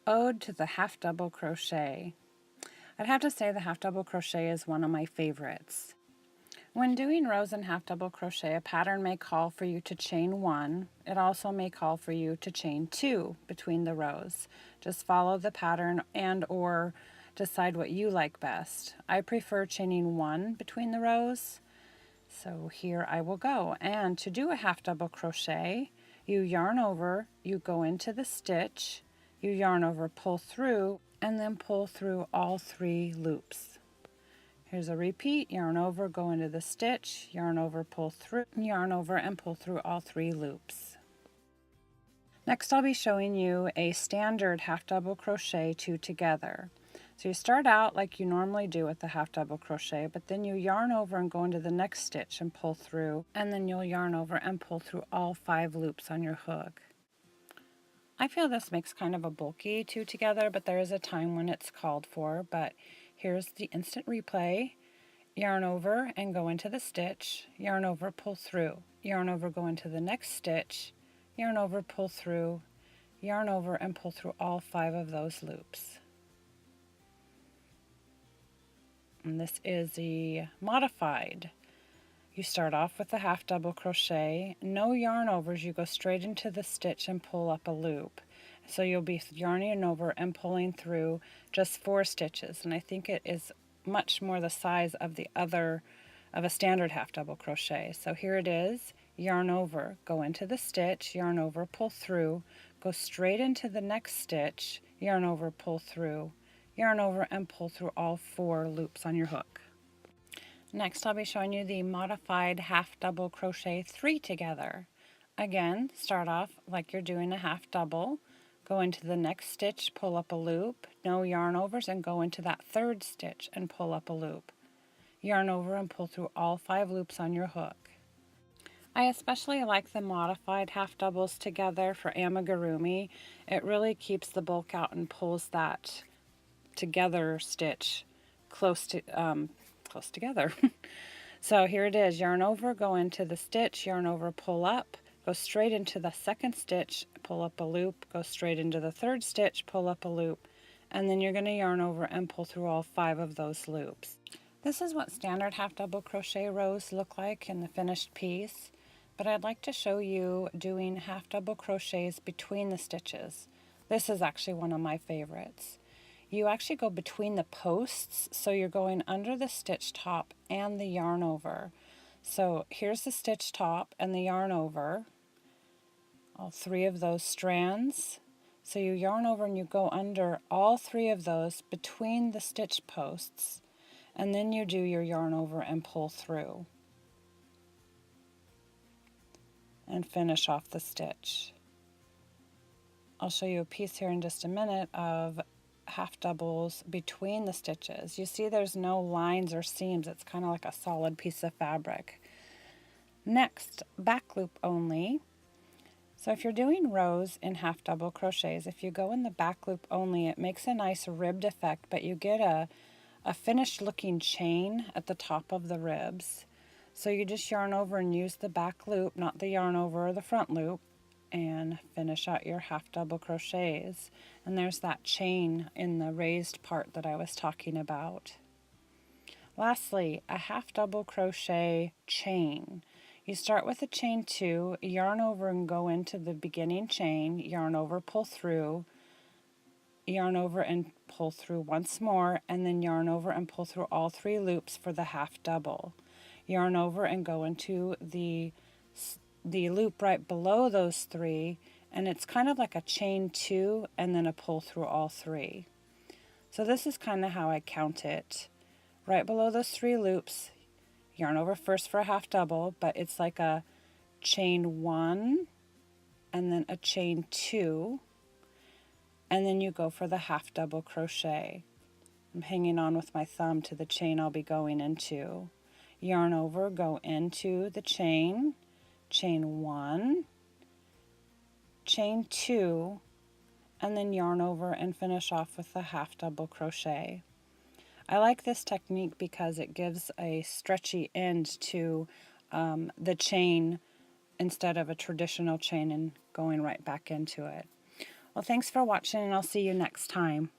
Ode to the Half Double Crochet. I'd have to say the half double crochet is one of my favorites. When doing rows in half double crochet, a pattern may call for you to chain 1. It also may call for you to chain 2 between the rows. Just follow the pattern and or decide what you like best. I prefer chaining 1 between the rows. So here I will go. And to do a half double crochet, you yarn over, you go into the stitch, you yarn over, pull through, and then pull through all 3 loops. Here's a repeat, yarn over, go into the stitch, yarn over, pull through, yarn over, and pull through all 3 loops. Next I'll be showing you a standard half double crochet 2 together. So you start out like you normally do with the half double crochet, but then you yarn over and go into the next stitch and pull through, and then you'll yarn over and pull through all 5 loops on your hook. I feel this makes kind of a bulky 2 together, but there is a time when it's called for. But here's the instant replay. Yarn over and go into the stitch, yarn over, pull through, yarn over, go into the next stitch, yarn over, pull through, yarn over, and pull through all 5 of those loops. And this is the modified. You start off with a half double crochet, no yarn overs, you go straight into the stitch and pull up a loop. So you'll be yarning over and pulling through just 4 stitches, and I think it is much more the size of a standard half double crochet. So here it is, yarn over, go into the stitch, yarn over, pull through, go straight into the next stitch, yarn over, pull through, yarn over, and pull through all 4 loops on your hook. Next I'll be showing you the modified half double crochet 3 together. Again, start off like you're doing a half double, go into the next stitch, pull up a loop, no yarn overs, and go into that 3rd stitch and pull up a loop. Yarn over and pull through all 5 loops on your hook. I especially like the modified half doubles together for amigurumi. It really keeps the bulk out and pulls that together stitch close together. So here it is, yarn over, go into the stitch, yarn over, pull up, go straight into the 2nd stitch, pull up a loop, go straight into the 3rd stitch, pull up a loop, and then you're going to yarn over and pull through all 5 of those loops. This is what standard half double crochet rows look like in the finished piece, but I'd like to show you doing half double crochets between the stitches. This is actually one of my favorites. You actually go between the posts, so you're going under the stitch top and the yarn over. So here's the stitch top and the yarn over, all 3 of those strands. So you yarn over and you go under all 3 of those between the stitch posts, and then you do your yarn over and pull through and finish off the stitch. I'll show you a piece here in just a minute of half doubles between the stitches. You see there's no lines or seams, it's kind of like a solid piece of fabric. Next, back loop only. So if you're doing rows in half double crochets, if you go in the back loop only, it makes a nice ribbed effect, but you get a finished looking chain at the top of the ribs. So you just yarn over and use the back loop, not the yarn over or the front loop, and finish out your half double crochets. And there's that chain in the raised part that I was talking about. Lastly, a half double crochet chain. You start with a chain 2, yarn over and go into the beginning chain, yarn over, pull through, yarn over and pull through once more, and then yarn over and pull through all 3 loops for the half double. Yarn over and go into the loop right below those 3, and it's kind of like a chain 2 and then a pull through all 3. So this is kind of how I count it. Right below those 3 loops, yarn over first for a half double, but it's like a chain 1 and then a chain 2, and then you go for the half double crochet. I'm hanging on with my thumb to the chain I'll be going into. Yarn over, go into the chain, chain 1, chain 2, and then yarn over and finish off with the half double crochet. I like this technique because it gives a stretchy end to the chain instead of a traditional chain and going right back into it. Well, thanks for watching, and I'll see you next time.